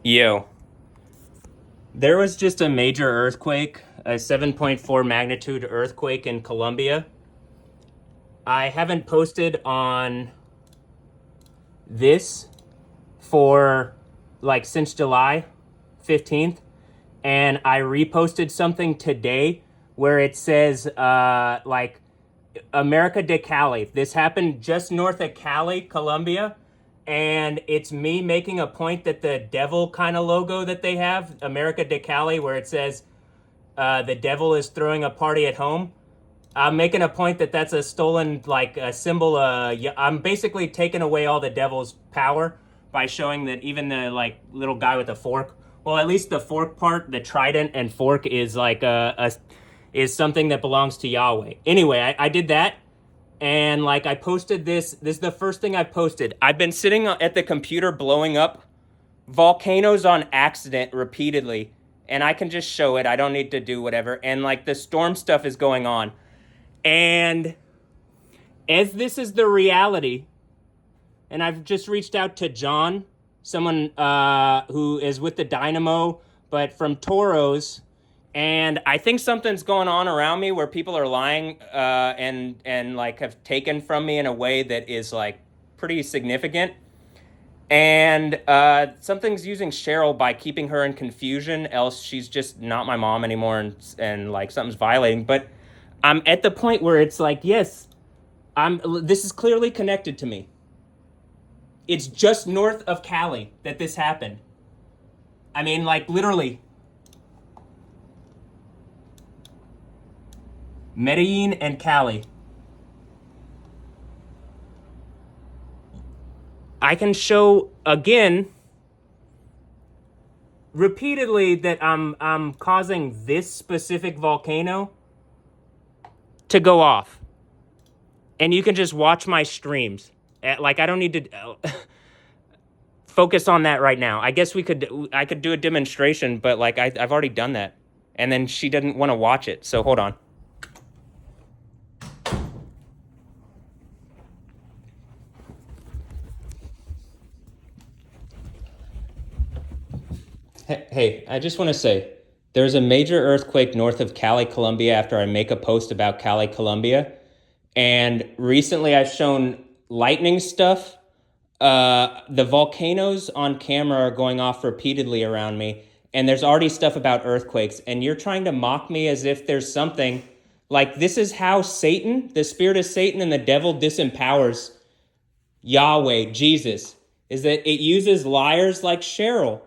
Yo, there was just a major earthquake, a 7.4 magnitude earthquake in Colombia. I haven't posted on this for since July 15th, and I reposted something today where it says America de Cali. This happened just north of Cali, Colombia. And it's me making a point that the devil kind of logo that they have, America de Cali, where it says the devil is throwing a party at home. I'm making a point that that's a stolen, a symbol. I'm basically taking away all the devil's power by showing that even the little guy with the fork, well, at least the fork part, the trident and fork is is something that belongs to Yahweh. Anyway, I did that. And I posted this. This is the first thing I posted. I've been sitting at the computer blowing up volcanoes on accident repeatedly. And I can just show it. I don't need to do whatever. And the storm stuff is going on. And as this is the reality, and I've just reached out to John, someone who is with the Dynamo, but from Toros. And I think something's going on around me where people are lying and have taken from me in a way that is pretty significant. And something's using Cheryl by keeping her in confusion, else she's just not my mom anymore, and something's violating. But I'm at the point where it's yes, this is clearly connected to me. It's just north of Cali that this happened. I mean, literally. Medellin and Cali. I can show again repeatedly that I'm causing this specific volcano to go off. And you can just watch my streams. I don't need to focus on that right now. I guess I could do a demonstration, but I've already done that. And then she didn't want to watch it. So hold on. Hey, I just want to say, there's a major earthquake north of Cali, Colombia after I make a post about Cali, Colombia. And recently I've shown lightning stuff. The volcanoes on camera are going off repeatedly around me. And there's already stuff about earthquakes. And you're trying to mock me as if there's something this is how Satan, the spirit of Satan and the devil disempowers Yahweh, Jesus, is that it uses liars like Cheryl.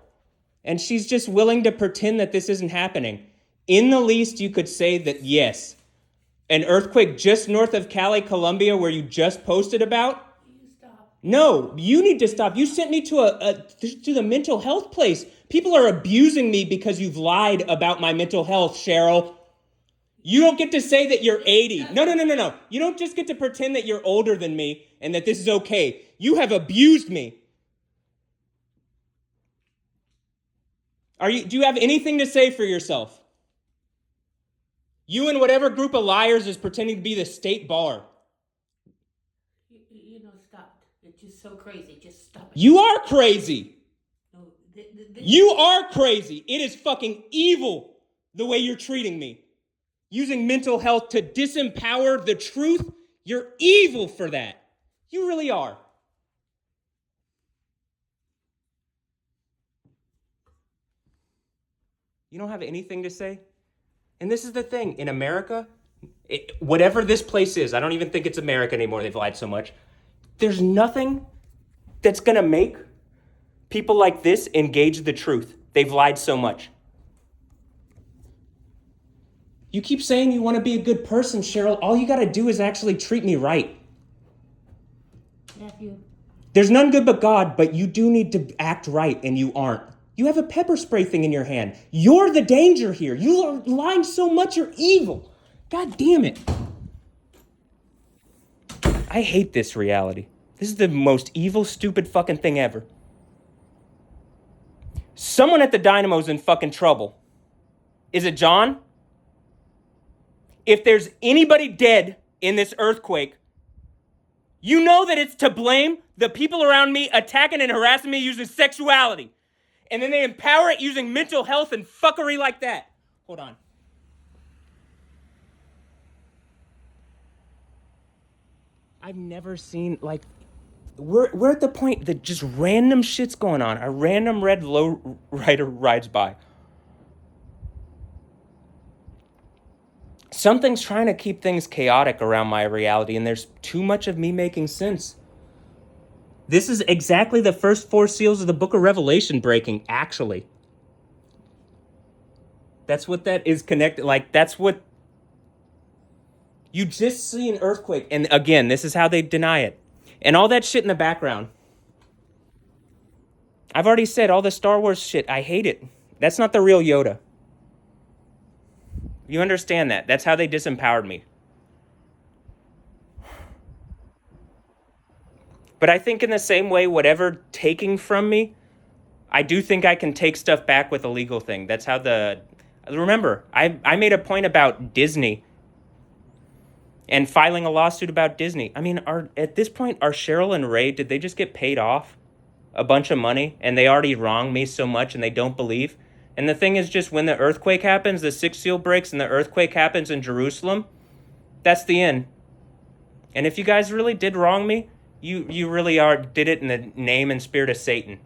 And she's just willing to pretend that this isn't happening. In the least, you could say that, yes, an earthquake just north of Cali, Colombia, where you just posted about. You stop. No, you need to stop. You sent me to to the mental health place. People are abusing me because you've lied about my mental health, Cheryl. You don't get to say that you're 80. No. You don't just get to pretend that you're older than me and that this is okay. You have abused me. Do you have anything to say for yourself? You and whatever group of liars is pretending to be the state bar. Stop. It's just so crazy. Just stop it. You are crazy. No, You are crazy. It is fucking evil the way you're treating me. Using mental health to disempower the truth. You're evil for that. You really are. You don't have anything to say? And this is the thing. In America, whatever this place is, I don't even think it's America anymore. They've lied so much. There's nothing that's going to make people like this engage the truth. They've lied so much. You keep saying you want to be a good person, Cheryl. All you got to do is actually treat me right. Nephew. There's none good but God, but you do need to act right, and you aren't. You have a pepper spray thing in your hand. You're the danger here. You are lying so much, you're evil. God damn it. I hate this reality. This is the most evil, stupid fucking thing ever. Someone at the Dynamo's in fucking trouble. Is it John? If there's anybody dead in this earthquake, you know that it's to blame the people around me attacking and harassing me using sexuality. And then they empower it using mental health and fuckery like that. Hold on. I've never seen, like, we're at the point that just random shit's going on. A random red low rider rides by. Something's trying to keep things chaotic around my reality, and there's too much of me making sense. This is exactly the first 4 seals of the book of Revelation breaking, actually. That's what that is connected. Like, that's what... You just see an earthquake. And again, this is how they deny it. And all that shit in the background. I've already said all the Star Wars shit. I hate it. That's not the real Yoda. You understand that. That's how they disempowered me. But I think in the same way, whatever taking from me, I do think I can take stuff back with a legal thing. That's how the... Remember, I made a point about Disney and filing a lawsuit about Disney. I mean, at this point, are Cheryl and Ray, did they just get paid off a bunch of money and they already wronged me so much and they don't believe? And the thing is just when the earthquake happens, the 6th seal breaks and the earthquake happens in Jerusalem, that's the end. And if you guys really did wrong me, you really did it in the name and spirit of Satan.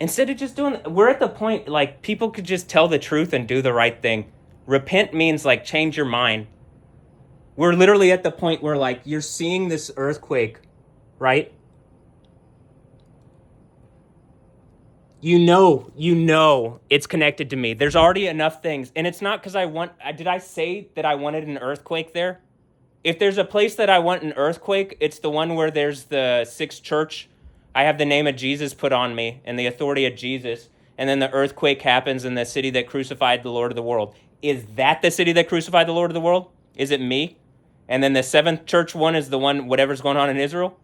Instead of just we're at the point, like, people could just tell the truth and do the right thing. Repent means, like, change your mind. We're literally at the point where, like, you're seeing this earthquake, right? You know it's connected to me. There's already enough things. And it's not because did I say that I wanted an earthquake there? If there's a place that I want an earthquake, it's the one where there's the 6th church. I have the name of Jesus put on me and the authority of Jesus. And then the earthquake happens in the city that crucified the Lord of the world. Is that the city that crucified the Lord of the world? Is it me? And then the 7th church one is the one, whatever's going on in Israel?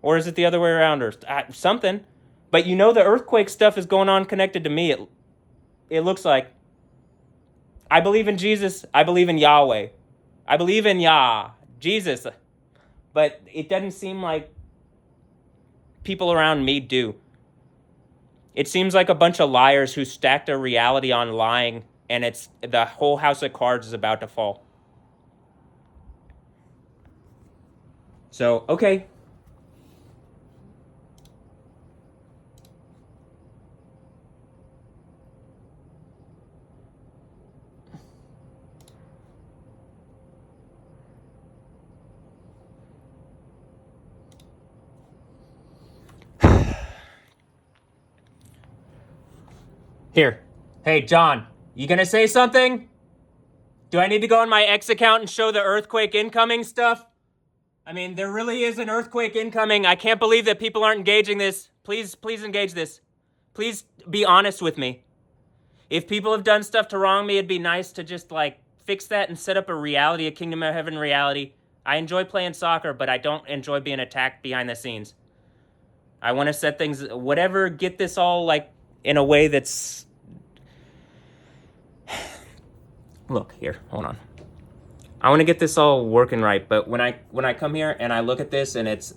Or is it the other way around? Or something. But you know the earthquake stuff is going on connected to me. It looks like. I believe in Jesus. I believe in Yahweh. I believe in Jesus. But it doesn't seem like people around me do. It seems like a bunch of liars who stacked a reality on lying, and it's the whole house of cards is about to fall. So, okay. Here. Hey, John, you gonna say something? Do I need to go on my X account and show the earthquake incoming stuff? I mean, there really is an earthquake incoming. I can't believe that people aren't engaging this. Please engage this. Please be honest with me. If people have done stuff to wrong me, it'd be nice to just, like, fix that and set up a Kingdom of Heaven reality. I enjoy playing soccer, but I don't enjoy being attacked behind the scenes. I want to set things, whatever, get this all, like, in a way that's... Look, here, hold on. I want to get this all working right, but when I come here and I look at this and it's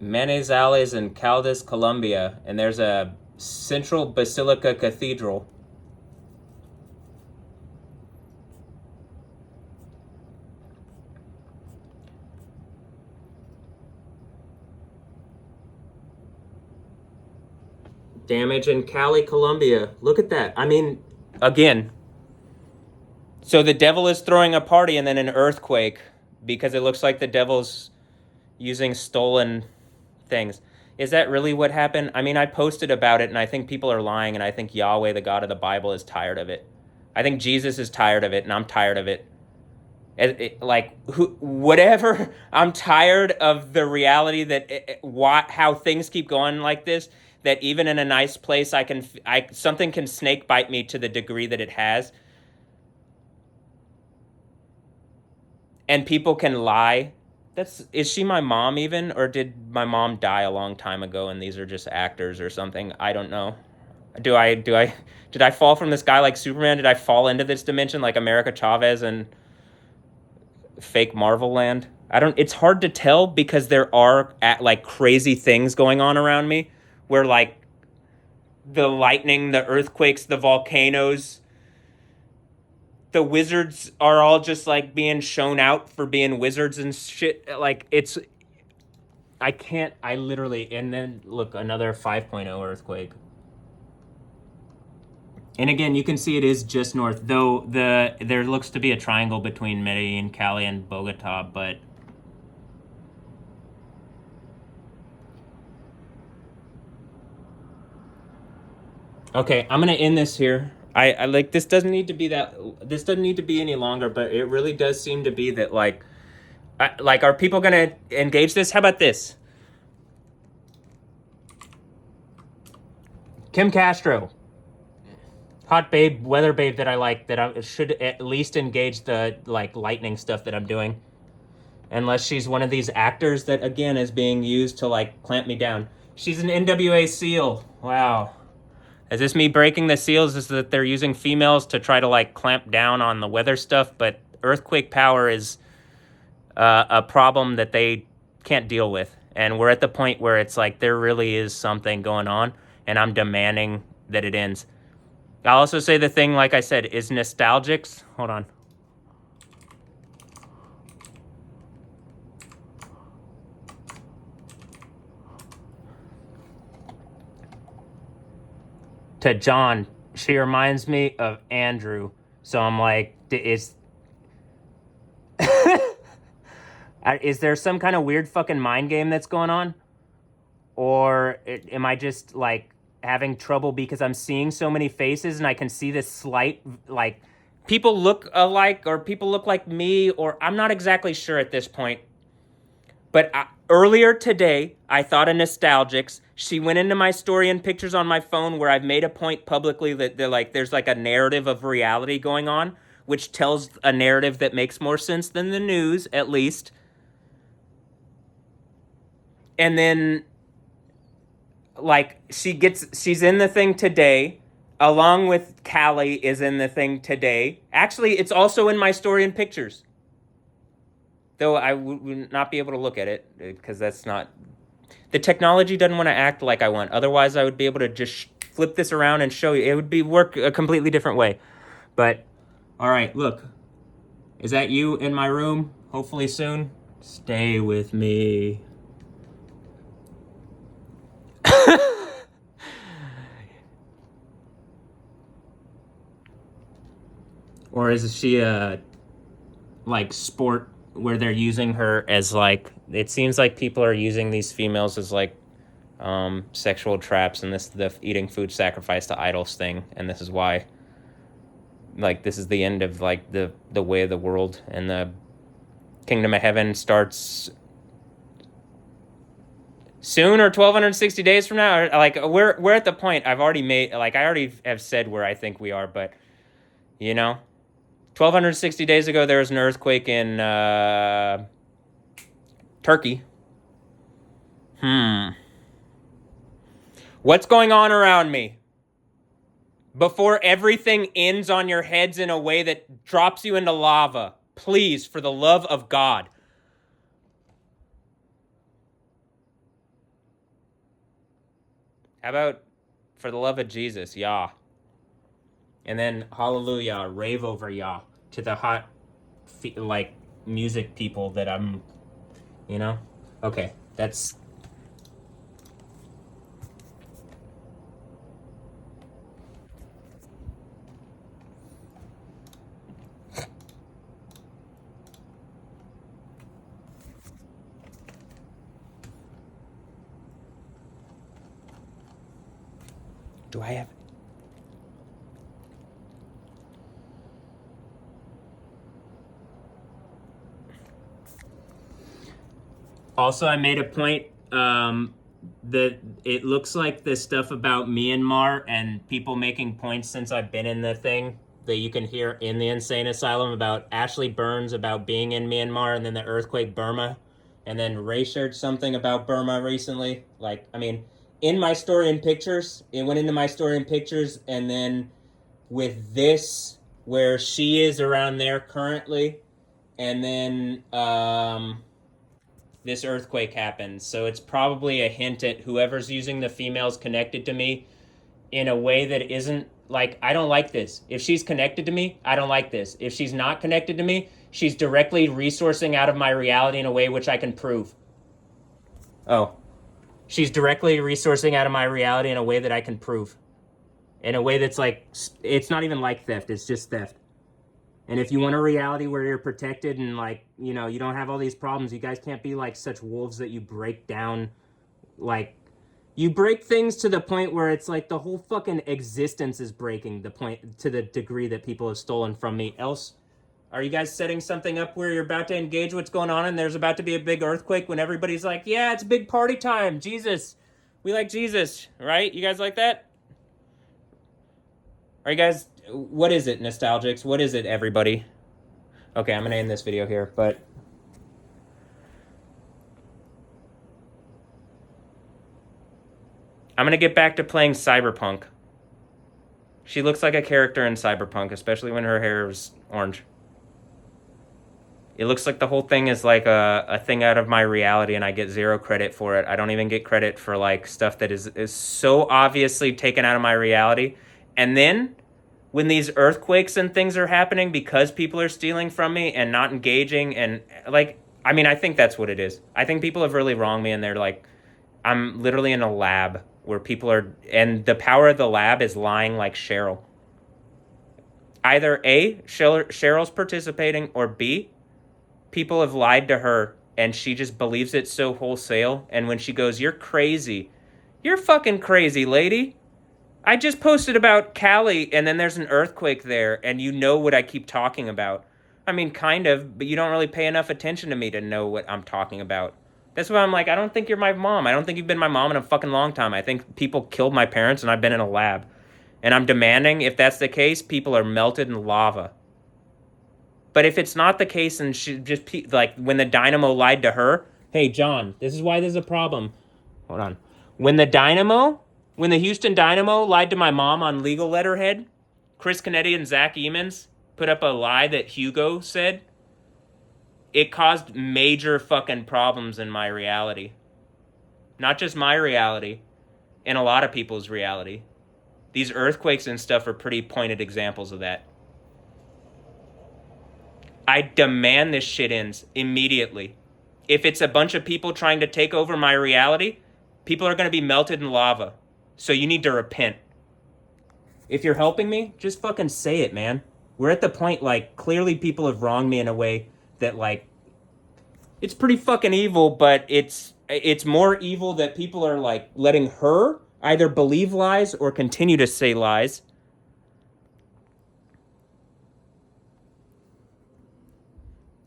Manizales in Caldas, Colombia, and there's a Central Basilica Cathedral. Damage in Cali, Colombia. Look at that. I mean, again. So the devil is throwing a party and then an earthquake because it looks like the devil's using stolen things. Is that really what happened? I mean, I posted about it and I think people are lying and I think Yahweh, the God of the Bible, is tired of it. I think Jesus is tired of it and I'm tired of it. Whatever. I'm tired of the reality that how things keep going like this. That even in a nice place, something can snake bite me to the degree that it has. And people can lie. Is she my mom even? Or did my mom die a long time ago and these are just actors or something? I don't know. Did I fall from the sky like Superman? Did I fall into this dimension like America Chavez and fake Marvel land? It's hard to tell because there are like crazy things going on around me where like the lightning, the earthquakes, the volcanoes, the wizards are all just like being shown out for being wizards and shit. Like I can't, I literally, and then look, another 5.0 earthquake. And again, you can see it is just north, though there looks to be a triangle between Medellin, Cali, and Bogota, but okay, I'm gonna end this here. I like this doesn't need to be any longer, but it really does seem to be that like are people gonna engage this? How about this? Kim Castro, hot babe, weather babe that I like, that I should at least engage the like lightning stuff that I'm doing. Unless she's one of these actors that again is being used to like clamp me down. She's an NWA SEAL. Wow. Is this me breaking the seals? Is that they're using females to try to like clamp down on the weather stuff? But earthquake power is a problem that they can't deal with. And we're at the point where it's like there really is something going on, and I'm demanding that it ends. I'll also say the thing, like I said, is nostalgics. Hold on. To John, she reminds me of Andrew. So I'm like, is there some kind of weird fucking mind game that's going on? Or am I just like having trouble because I'm seeing so many faces and I can see this slight, like, people look alike or people look like me, or I'm not exactly sure at this point. But earlier today, I thought of nostalgics. She went into my story and pictures on my phone where I've made a point publicly that there's like a narrative of reality going on, which tells a narrative that makes more sense than the news, at least. And then, like, she's in the thing today, along with Cali is in the thing today. Actually, it's also in my story and pictures. Though I would not be able to look at it because that's not... The technology doesn't want to act like I want. Otherwise, I would be able to just flip this around and show you. It would work a completely different way. But, all right, look. Is that you in my room? Hopefully soon. Stay with me. Or is she a, like, sport where they're using her as, like... It seems like people are using these females as, like, sexual traps, and the eating food sacrifice to idols thing, and this is why, like, this is the end of, like, the way of the world, and the kingdom of heaven starts soon, or 1260 days from now, or, like, we're at the point I've already made, like, I already have said where I think we are, but, you know, 1260 days ago there was an earthquake in Turkey. What's going on around me? Before everything ends on your heads in a way that drops you into lava, please, for the love of God. How about for the love of Jesus, Yah? And then hallelujah, rave over Yah to the hot, like, music people that I'm, you know? Okay, that's... Do I have... Also, I made a point that it looks like the stuff about Myanmar and people making points since I've been in the thing that you can hear in the insane asylum about Ashley Burns about being in Myanmar, and then the earthquake Burma, and then Ray shared something about Burma recently. Like, I mean, in my story and pictures, it went into my story and pictures, and then with this, where she is around there currently, and then this earthquake happens. So it's probably a hint at whoever's using the females connected to me in a way that isn't like, I don't like this. If she's connected to me, I don't like this. If she's not connected to me, she's directly resourcing out of my reality in a way which I can prove. Oh. She's directly resourcing out of my reality in a way that I can prove. In a way that's like, it's not even like theft, it's just theft. And if you want a reality where you're protected and like, you know, you don't have all these problems, you guys can't be like such wolves that you break down, like, you break things to the point where it's like the whole fucking existence is breaking the point to the degree that people have stolen from me. Else, are you guys setting something up where you're about to engage what's going on and there's about to be a big earthquake when everybody's like, yeah, it's big party time. Jesus. We like Jesus, right? You guys like that? Are you guys, what is it, nostalgics? What is it, everybody? Okay, I'm going to end this video here, but I'm going to get back to playing Cyberpunk. She looks like a character in Cyberpunk, especially when her hair is orange. It looks like the whole thing is like a thing out of my reality and I get zero credit for it. I don't even get credit for like stuff that is so obviously taken out of my reality. And then when these earthquakes and things are happening because people are stealing from me and not engaging and like, I mean, I think that's what it is. I think people have really wronged me and they're like, I'm literally in a lab where people are, and the power of the lab is lying like Cheryl. Either A, Cheryl's participating, or B, people have lied to her and she just believes it so wholesale. And when she goes, you're crazy. You're fucking crazy, lady. I just posted about Cali and then there's an earthquake there and you know what I keep talking about. I mean, kind of, but you don't really pay enough attention to me to know what I'm talking about. That's why I'm like, I don't think you're my mom. I don't think you've been my mom in a fucking long time. I think people killed my parents and I've been in a lab. And I'm demanding, if that's the case, people are melted in lava. But if it's not the case and she just, like, when the dynamo lied to her, hey, John, this is why there's a problem. Hold on. When the Houston Dynamo lied to my mom on legal letterhead, Chris Canetti and Zach Emons put up a lie that Hugo said, it caused major fucking problems in my reality. Not just my reality, in a lot of people's reality. These earthquakes and stuff are pretty pointed examples of that. I demand this shit ends immediately. If it's a bunch of people trying to take over my reality, people are going to be melted in lava. So you need to repent. If you're helping me, just fucking say it, man. We're at the point, like, clearly people have wronged me in a way that, like, it's pretty fucking evil, but it's more evil that people are, like, letting her either believe lies or continue to say lies.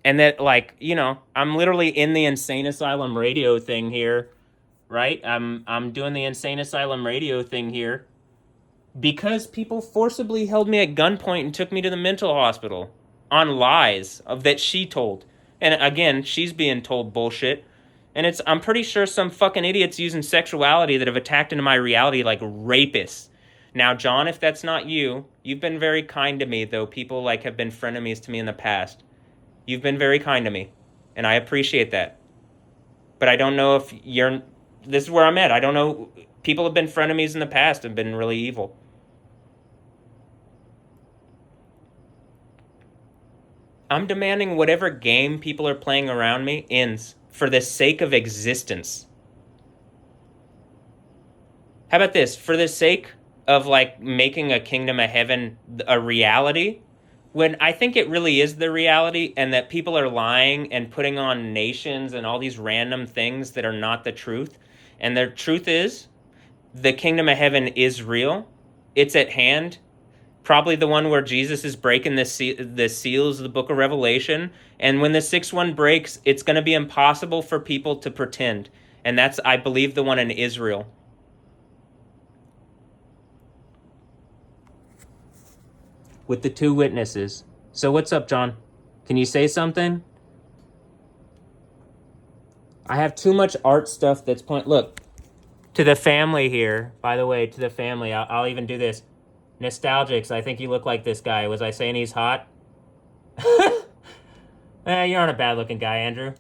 And that, like, you know, I'm literally in the insane asylum radio thing here, right? I'm doing the insane asylum radio thing here because people forcibly held me at gunpoint and took me to the mental hospital on lies of that she told. And again, she's being told bullshit. And I'm pretty sure some fucking idiots using sexuality that have attacked into my reality like rapists. Now, John, if that's not you, you've been very kind to me, though people like have been frenemies to me in the past. You've been very kind to me, and I appreciate that. But I don't know if this is where I'm at. I don't know. People have been frenemies in the past and been really evil. I'm demanding whatever game people are playing around me ends for the sake of existence. How about this? For the sake of, like, making a kingdom of heaven a reality, when I think it really is the reality and that people are lying and putting on nations and all these random things that are not the truth. And the truth is, the kingdom of heaven is real. It's at hand. Probably the one where Jesus is breaking the seals of the book of Revelation. And when the sixth one breaks, it's going to be impossible for people to pretend. And that's, I believe, the one in Israel. With the two witnesses. So what's up, John? Can you say something? I have too much art stuff that's Look, to the family here, by the way, to the family, I'll even do this. Nostalgics, I think you look like this guy. Was I saying he's hot? You aren't a bad-looking guy, Andrew.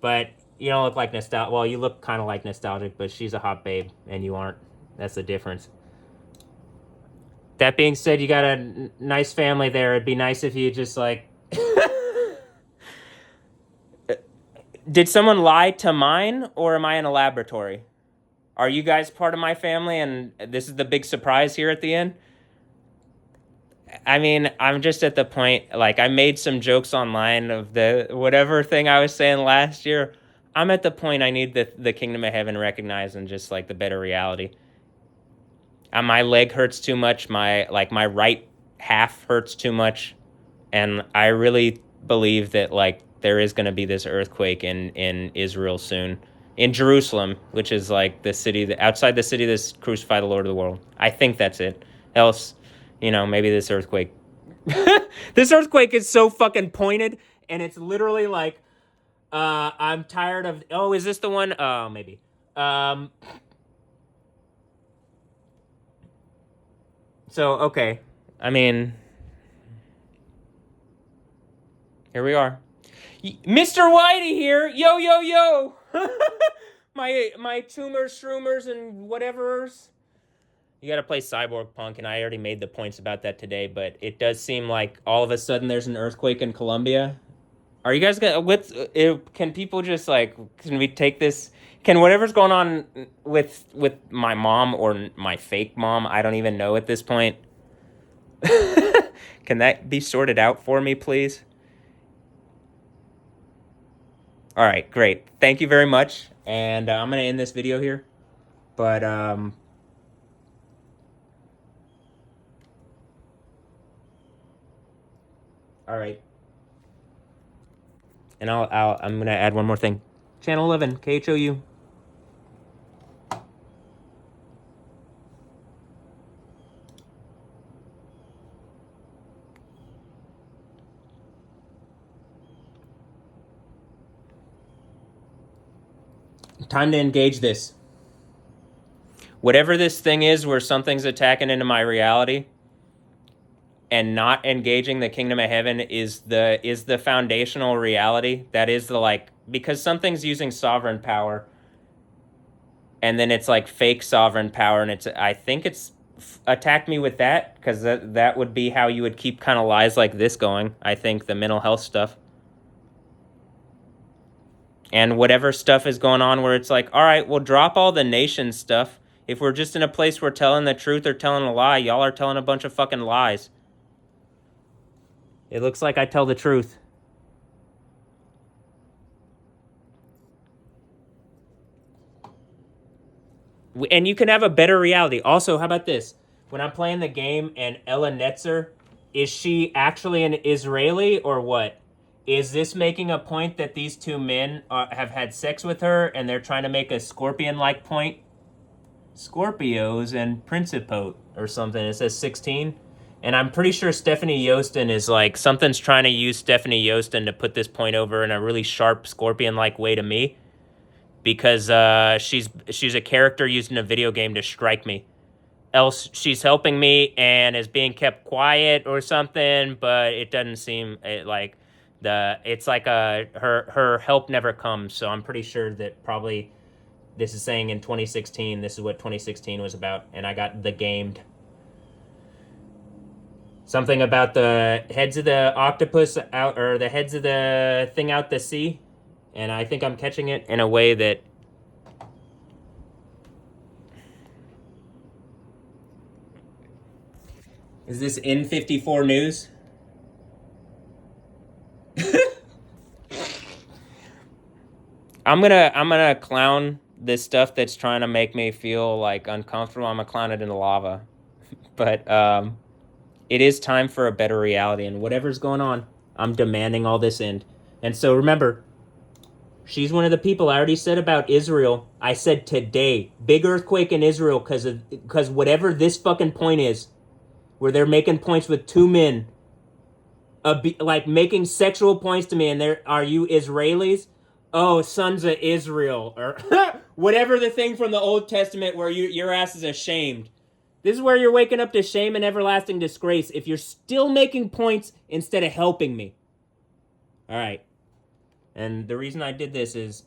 But You don't look like nostalgic. Well, you look kind of like nostalgic, but she's a hot babe, and you aren't. That's the difference. That being said, you got a nice family there. It'd be nice if you just like. Did someone lie to mine, or am I in a laboratory? Are you guys part of my family, and this is the big surprise here at the end? I mean, I'm just at the point, like, I made some jokes online of the whatever thing I was saying last year. I'm at the point I need the kingdom of heaven recognized and just, like, the better reality. My leg hurts too much. My right half hurts too much. And I really believe that, like, there is going to be this earthquake in Israel soon. In Jerusalem, which is like the city outside the city that's crucified the Lord of the world. I think that's it. Else, maybe this earthquake. This earthquake is so fucking pointed, and it's literally like, I'm tired of. Oh, is this the one? Oh, maybe. So okay, I mean, here we are. Mr. Whitey here. Yo, yo, yo. my tumors, shroomers, and whatever's. You got to play Cyborg Punk, and I already made the points about that today, but it does seem like all of a sudden there's an earthquake in Colombia. Are you guys gonna, can people just, like, can we take this, can whatever's going on with my mom or my fake mom, I don't even know at this point, can that be sorted out for me, please? All right, great. Thank you very much. And I'm going to end this video here. But, all right. And I'm going to add one more thing. Channel 11, KHOU. Time to engage this. Whatever this thing is where something's attacking into my reality and not engaging the kingdom of heaven is the foundational reality. That is the, like, because something's using sovereign power and then it's like fake sovereign power, and I think it's attacked me with that, because that would be how you would keep kind of lies like this going. I think the mental health stuff. And whatever stuff is going on where it's like, all right, we'll drop all the nation stuff. If we're just in a place where telling the truth or telling a lie, y'all are telling a bunch of fucking lies. It looks like I tell the truth. And you can have a better reality. Also, how about this? When I'm playing the game and Ella Netzer, is she actually an Israeli or what? Is this making a point that these two men have had sex with her and they're trying to make a scorpion-like point? Scorpios and Principote or something. It says 16. And I'm pretty sure Stephanie Yostin is like, something's trying to use Stephanie Yostin to put this point over in a really sharp scorpion-like way to me. Because she's a character used in a video game to strike me. Else she's helping me and is being kept quiet or something, but it doesn't seem like it's like her help never comes. So I'm pretty sure that probably this is saying in 2016, this is what 2016 was about, and I got the gamed. Something about the heads of the octopus out, or the heads of the thing out the sea. And I think I'm catching it in a way that... Is this N54 news? I'm gonna clown this stuff that's trying to make me feel like uncomfortable. I'm gonna clown it in the lava. But it is time for a better reality, and whatever's going on, I'm demanding all this end. And so remember, she's one of the people I already said about Israel. I said today, big earthquake in Israel because whatever this fucking point is, where they're making points with two men, like making sexual points to me, and are you Israelis? Oh, sons of Israel, or whatever the thing from the Old Testament where your ass is ashamed. This is where you're waking up to shame and everlasting disgrace if you're still making points instead of helping me. All right. And the reason I did this is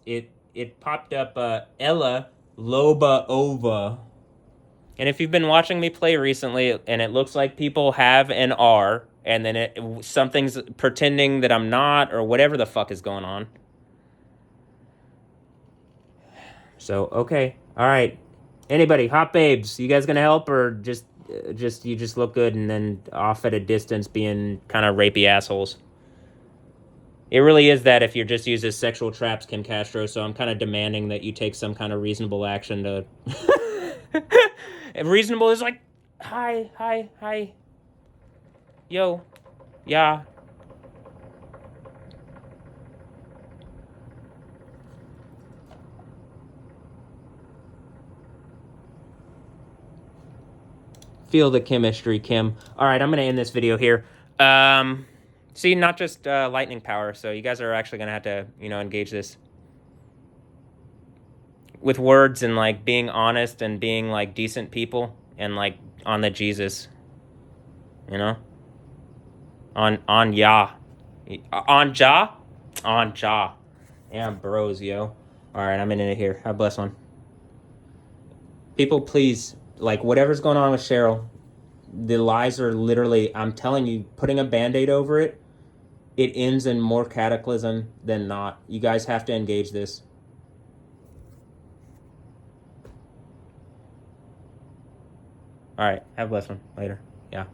it popped up Ella Loba Ova. And if you've been watching me play recently, and it looks like people have and are, and then something's pretending that I'm not, or whatever the fuck is going on. So, okay. All right. Anybody, hot babes, you guys gonna help, or just you just look good and then off at a distance being kind of rapey assholes? It really is that if you're just used as sexual traps, Kim Castro, so I'm kind of demanding that you take some kind of reasonable action to... And reasonable is like, hi. Yo, yeah. Feel the chemistry, Kim. All right, I'm going to end this video here. See, not just lightning power, so you guys are actually going to have to, engage this with words and, like, being honest and being, like, decent people and, like, on the Jesus, On Yah. On Jah? On Jah. Yeah, bros, yo. All right, I'm in it here. God bless one. People, please, like, whatever's going on with Cheryl, the lies are literally, I'm telling you, putting a Band-Aid over it, it ends in more cataclysm than not. You guys have to engage this. All right, have a blessed one. Later. Yeah.